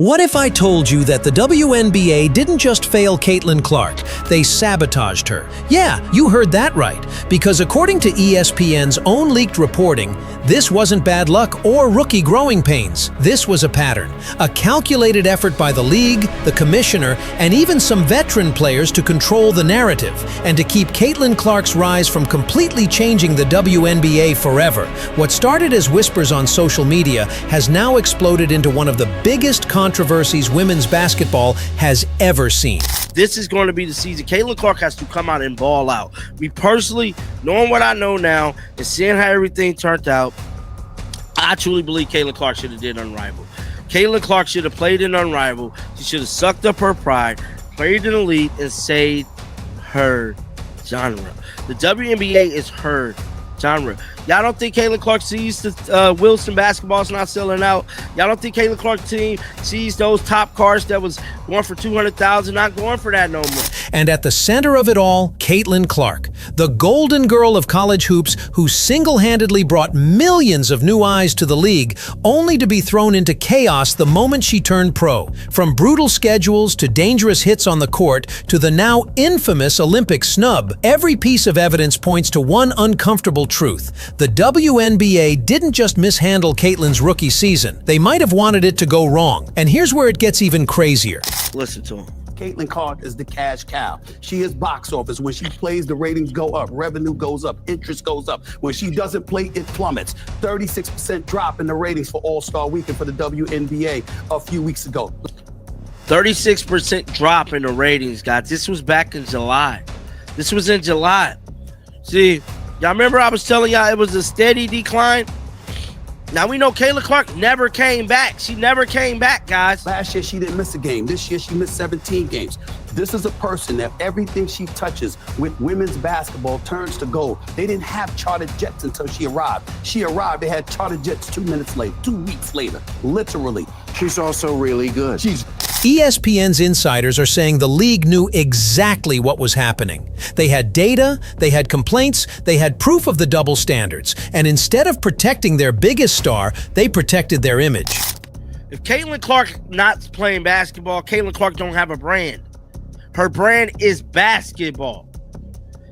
What if I told you that the WNBA didn't just fail Caitlin Clark, they sabotaged her? Yeah, you heard that right, because according to ESPN's own leaked reporting, this wasn't bad luck or rookie growing pains. This was a pattern, a calculated effort by the league, the commissioner, and even some veteran players to control the narrative and to keep Caitlin Clark's rise from completely changing the WNBA forever. What started as whispers on social media has now exploded into one of the biggest controversies women's basketball has ever seen. This is going to be the season. Caitlin Clark has to come out and ball out. Me personally, knowing what I know now and seeing how everything turned out, I truly believe Caitlin Clark should have did Unrivaled. Caitlin Clark should have played in Unrivaled. She should have sucked up her pride, played in Elite, and saved her genre. The WNBA is her genre. Y'all don't think Caitlin Clark sees the Wilson basketball's not selling out? Y'all don't think Caitlin Clark's team sees those top cars that was going for $200,000 not going for that no more? And at the center of it all, Caitlin Clark, the golden girl of college hoops who single-handedly brought millions of new eyes to the league, only to be thrown into chaos the moment she turned pro. From brutal schedules to dangerous hits on the court to the now infamous Olympic snub, every piece of evidence points to one uncomfortable truth. The WNBA didn't just mishandle Caitlin's rookie season. They might have wanted it to go wrong. And here's where it gets even crazier. Listen to him. Caitlin Clark is the cash cow. She is box office. When she plays, the ratings go up, revenue goes up, interest goes up. When she doesn't play, it plummets. 36% drop in the ratings for All-Star Weekend for the WNBA a few weeks ago. 36% drop in the ratings, guys. This was back in July. This was in July. See, y'all remember I was telling y'all it was a steady decline? Now we know Caitlin Clark never came back. She never came back, guys. Last year, she didn't miss a game. This year, she missed 17 games. This is a person that everything she touches with women's basketball turns to gold. They didn't have chartered jets until she arrived. She arrived, they had chartered jets 2 minutes later, 2 weeks later, literally. She's also really good. ESPN's insiders are saying the league knew exactly what was happening. They had data, they had complaints, they had proof of the double standards, and instead of protecting their biggest star, they protected their image. If Caitlin Clark not playing basketball, Caitlin Clark don't have a brand. Her brand is basketball.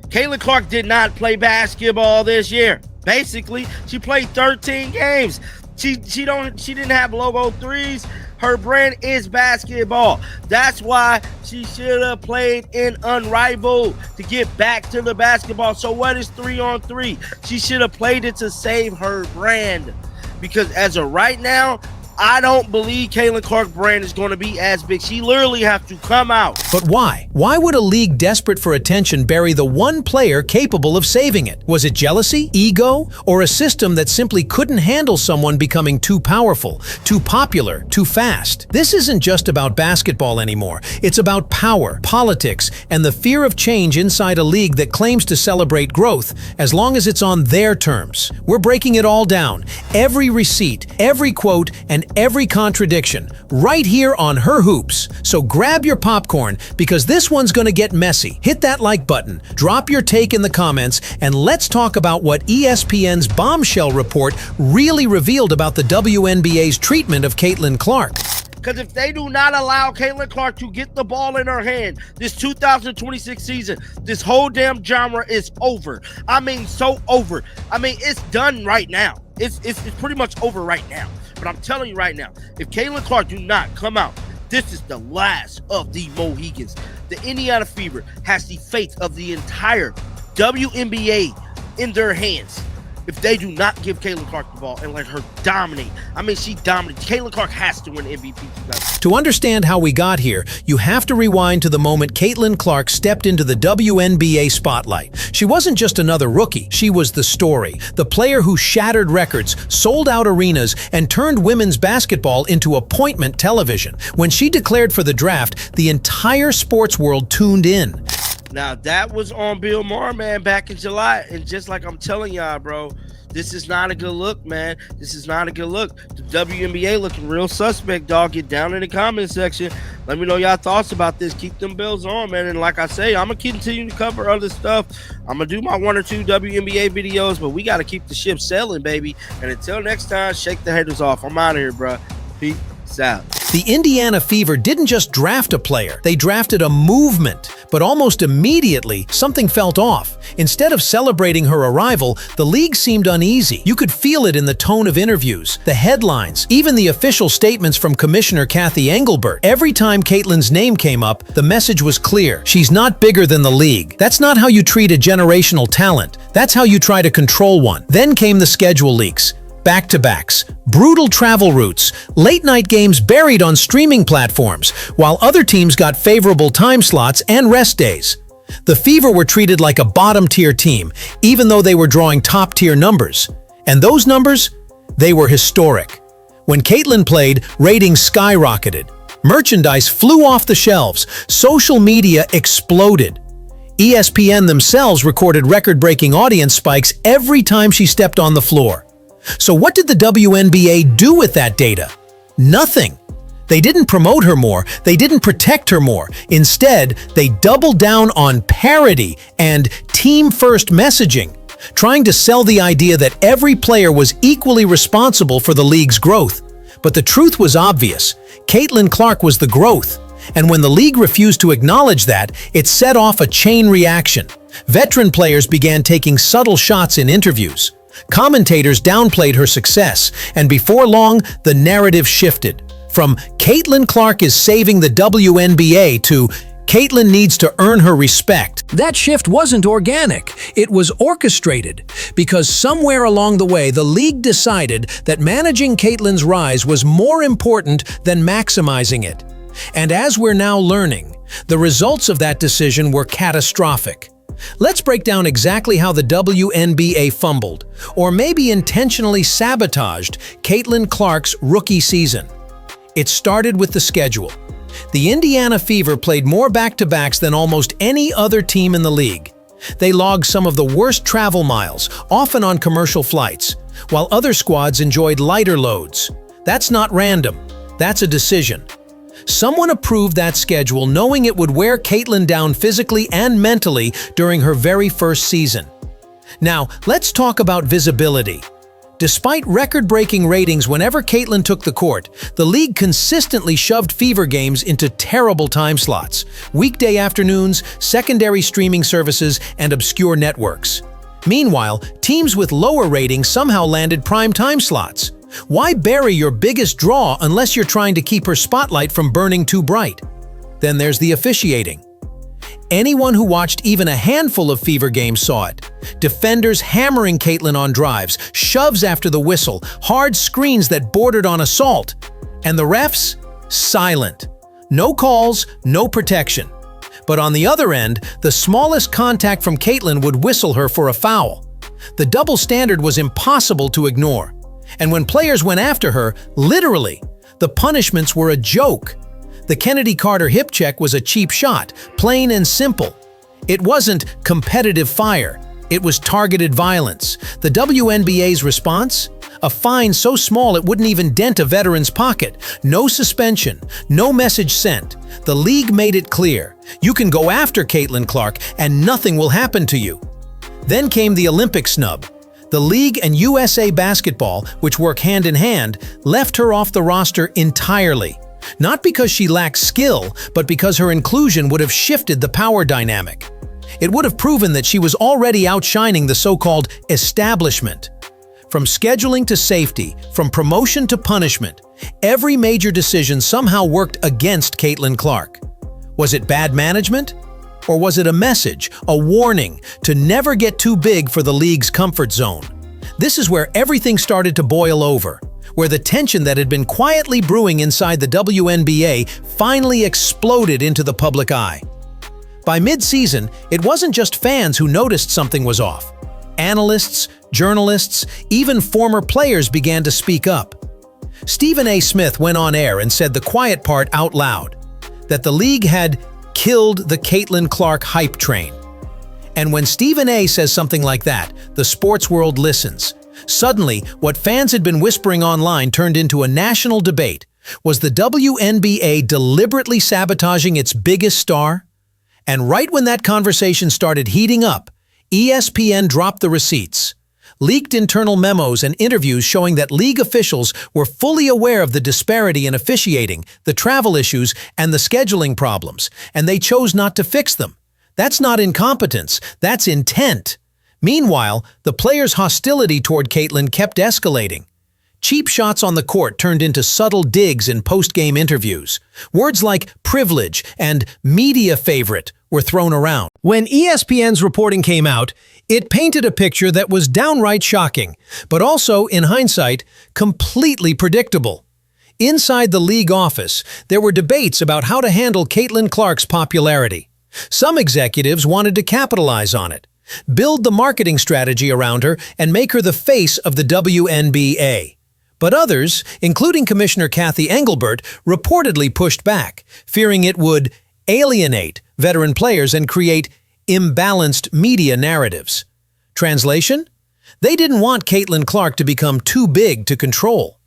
Caitlin Clark did not play basketball this year. Basically, she played 13 games. She didn't have logo threes. Her brand is basketball. That's why she should have played in Unrivaled to get back to the basketball. So what is 3-on-3? She should have played it to save her brand. Because as of right now, I don't believe Caitlin Clark's brand is going to be as big. She literally has to come out. But why? Why would a league desperate for attention bury the one player capable of saving it? Was it jealousy, ego, or a system that simply couldn't handle someone becoming too powerful, too popular, too fast? This isn't just about basketball anymore. It's about power, politics, and the fear of change inside a league that claims to celebrate growth as long as it's on their terms. We're breaking it all down. Every receipt, every quote, and every contradiction, right here on Her Hoops. So grab your popcorn, because this one's gonna get messy. Hit that like button, drop your take in the comments, and let's talk about what ESPN's bombshell report really revealed about the WNBA's treatment of Caitlin Clark. Because if they do not allow Caitlin Clark to get the ball in her hand this 2026 season, this whole damn genre is over. I mean, so over. I mean, it's done right now. It's pretty much over right now. But I'm telling you right now, if Caitlin Clark do not come out, this is the last of the Mohegans. The Indiana Fever has the fate of the entire WNBA in their hands if they do not give Caitlin Clark the ball and let her dominate. I mean, she dominates. Caitlin Clark has to win MVP. To understand how we got here, you have to rewind to the moment Caitlin Clark stepped into the WNBA spotlight. She wasn't just another rookie. She was the story, the player who shattered records, sold out arenas, and turned women's basketball into appointment television. When she declared for the draft, the entire sports world tuned in. Now, that was on Bill Maher, man, back in July. And just like I'm telling y'all, bro, this is not a good look, man. This is not a good look. The WNBA looking real suspect, dog. Get down in the comment section. Let me know y'all thoughts about this. Keep them bills on, man. And like I say, I'm going to continue to cover other stuff. I'm going to do my 1 or 2 WNBA videos, but we got to keep the ship sailing, baby. And until next time, shake the haters off. I'm out of here, bro. Peace out. The Indiana Fever didn't just draft a player, they drafted a movement. But almost immediately, something felt off. Instead of celebrating her arrival, the league seemed uneasy. You could feel it in the tone of interviews, the headlines, even the official statements from Commissioner Kathy Engelbert. Every time Caitlyn's name came up, the message was clear. She's not bigger than the league. That's not how you treat a generational talent. That's how you try to control one. Then came the schedule leaks. Back-to-backs, brutal travel routes, late-night games buried on streaming platforms, while other teams got favorable time slots and rest days. The Fever were treated like a bottom-tier team, even though they were drawing top-tier numbers. And those numbers? They were historic. When Caitlyn played, ratings skyrocketed. Merchandise flew off the shelves. Social media exploded. ESPN themselves recorded record-breaking audience spikes every time she stepped on the floor. So what did the WNBA do with that data? Nothing. They didn't promote her more, they didn't protect her more. Instead, they doubled down on parity and team-first messaging, trying to sell the idea that every player was equally responsible for the league's growth. But the truth was obvious. Caitlyn Clark was the growth. And when the league refused to acknowledge that, it set off a chain reaction. Veteran players began taking subtle shots in interviews. Commentators downplayed her success, and before long, the narrative shifted. From "Caitlyn Clark is saving the WNBA" to "Caitlyn needs to earn her respect." That shift wasn't organic, it was orchestrated, because somewhere along the way the league decided that managing Caitlyn's rise was more important than maximizing it. And as we're now learning, the results of that decision were catastrophic. Let's break down exactly how the WNBA fumbled, or maybe intentionally sabotaged, Caitlyn Clark's rookie season. It started with the schedule. The Indiana Fever played more back-to-backs than almost any other team in the league. They logged some of the worst travel miles, often on commercial flights, while other squads enjoyed lighter loads. That's not random. That's a decision. Someone approved that schedule knowing it would wear Caitlyn down physically and mentally during her very first season. Now, let's talk about visibility. Despite record-breaking ratings whenever Caitlyn took the court, the league consistently shoved Fever games into terrible time slots, weekday afternoons, secondary streaming services, and obscure networks. Meanwhile, teams with lower ratings somehow landed prime time slots. Why bury your biggest draw unless you're trying to keep her spotlight from burning too bright? Then there's the officiating. Anyone who watched even a handful of Fever games saw it. Defenders hammering Caitlyn on drives, shoves after the whistle, hard screens that bordered on assault. And the refs? Silent. No calls, no protection. But on the other end, the smallest contact from Caitlyn would whistle her for a foul. The double standard was impossible to ignore. And when players went after her, literally, the punishments were a joke. The Kennedy Carter hip check was a cheap shot, plain and simple. It wasn't competitive fire, it was targeted violence. The WNBA's response? A fine so small it wouldn't even dent a veteran's pocket. No suspension, no message sent. The league made it clear. You can go after Caitlyn Clark and nothing will happen to you. Then came the Olympic snub. The league and USA Basketball, which work hand in hand, left her off the roster entirely. Not because she lacked skill, but because her inclusion would have shifted the power dynamic. It would have proven that she was already outshining the so-called establishment. From scheduling to safety, from promotion to punishment, every major decision somehow worked against Caitlyn Clark. Was it bad management? Or was it a message, a warning, to never get too big for the league's comfort zone? This is where everything started to boil over, where the tension that had been quietly brewing inside the WNBA finally exploded into the public eye. By mid-season, it wasn't just fans who noticed something was off. Analysts, journalists, even former players began to speak up. Stephen A. Smith went on air and said the quiet part out loud, that the league had killed the Caitlyn Clark hype train. And when Stephen A. says something like that, the sports world listens. Suddenly, what fans had been whispering online turned into a national debate. Was the WNBA deliberately sabotaging its biggest star? And right when that conversation started heating up, ESPN dropped the receipts. leaked internal memos and interviews showing that league officials were fully aware of the disparity in officiating, the travel issues, and the scheduling problems, and they chose not to fix them. That's not incompetence, that's intent. Meanwhile, the players' hostility toward Caitlyn kept escalating. Cheap shots on the court turned into subtle digs in post-game interviews. Words like privilege and media favorite were thrown around. When ESPN's reporting came out, it painted a picture that was downright shocking, but also, in hindsight, completely predictable. Inside the league office, there were debates about how to handle Caitlyn Clark's popularity. Some executives wanted to capitalize on it, build the marketing strategy around her, and make her the face of the WNBA. But others, including Commissioner Kathy Engelbert, reportedly pushed back, fearing it would alienate veteran players and create imbalanced media narratives. Translation? They didn't want Caitlyn Clark to become too big to control.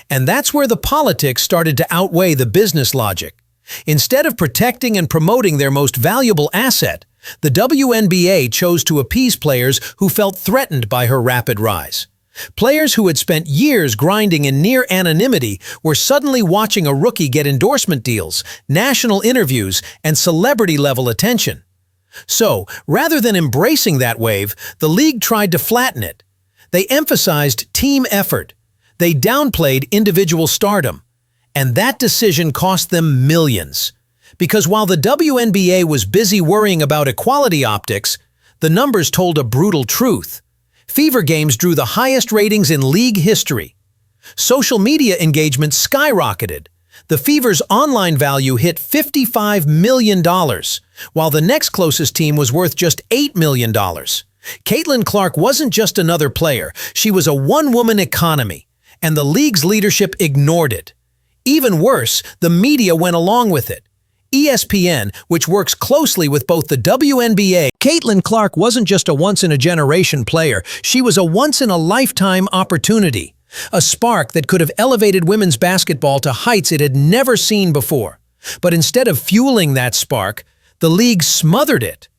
And that's where the politics started to outweigh the business logic. Instead of protecting and promoting their most valuable asset, the WNBA chose to appease players who felt threatened by her rapid rise. Players who had spent years grinding in near anonymity were suddenly watching a rookie get endorsement deals, national interviews, and celebrity-level attention. So, rather than embracing that wave, the league tried to flatten it. They emphasized team effort. They downplayed individual stardom. And that decision cost them millions. Because while the WNBA was busy worrying about equality optics, the numbers told a brutal truth. Fever games drew the highest ratings in league history. Social media engagement skyrocketed. The Fever's online value hit $55 million, while the next closest team was worth just $8 million. Caitlyn Clark wasn't just another player, she was a one-woman economy, and the league's leadership ignored it. Even worse, the media went along with it. ESPN, which works closely with both the WNBA, Caitlyn Clark wasn't just a once-in-a-generation player, she was a once-in-a-lifetime opportunity. A spark that could have elevated women's basketball to heights it had never seen before. But instead of fueling that spark, the league smothered it.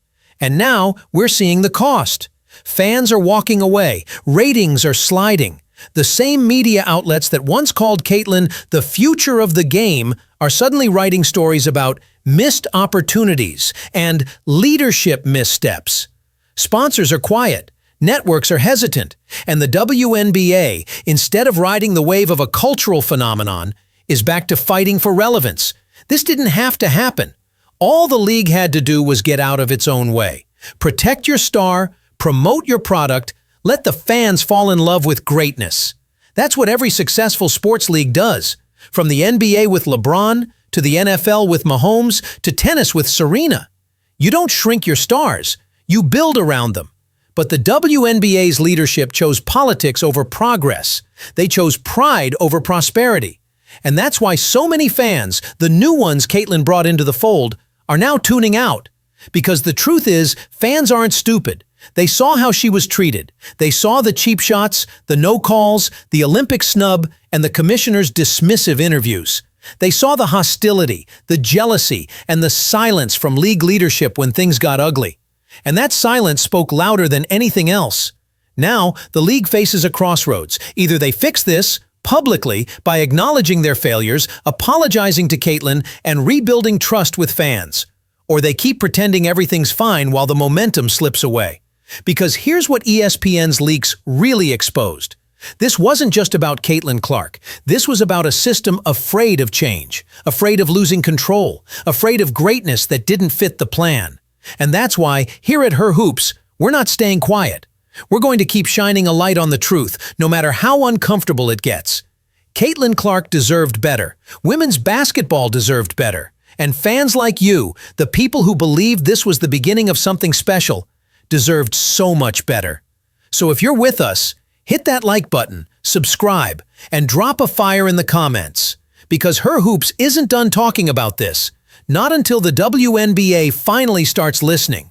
And now we're seeing the cost. Fans are walking away, ratings are sliding. The same media outlets that once called Caitlyn the future of the game are suddenly writing stories about missed opportunities and leadership missteps. Sponsors are quiet, networks are hesitant, and the WNBA, instead of riding the wave of a cultural phenomenon, is back to fighting for relevance. This didn't have to happen. All the league had to do was get out of its own way. Protect your star, promote your product, let the fans fall in love with greatness. That's what every successful sports league does. From the NBA with LeBron, to the NFL with Mahomes, to tennis with Serena. You don't shrink your stars, you build around them. But the WNBA's leadership chose politics over progress. They chose pride over prosperity. And that's why so many fans, the new ones Caitlyn brought into the fold, are now tuning out. Because the truth is, fans aren't stupid. They saw how she was treated. They saw the cheap shots, the no calls, the Olympic snub, and the commissioner's dismissive interviews. They saw the hostility, the jealousy, and the silence from league leadership when things got ugly. And that silence spoke louder than anything else. Now, the league faces a crossroads. Either they fix this publicly by acknowledging their failures, apologizing to Caitlyn, and rebuilding trust with fans. Or they keep pretending everything's fine while the momentum slips away. Because here's what ESPN's leaks really exposed. This wasn't just about Caitlyn Clark. This was about a system afraid of change, afraid of losing control, afraid of greatness that didn't fit the plan. And that's why, here at Her Hoops, we're not staying quiet. We're going to keep shining a light on the truth, no matter how uncomfortable it gets. Caitlyn Clark deserved better. Women's basketball deserved better. And fans like you, the people who believed this was the beginning of something special, deserved so much better. So if you're with us, hit that like button, subscribe, and drop a fire in the comments. Because Her Hoops isn't done talking about this, not until the WNBA finally starts listening.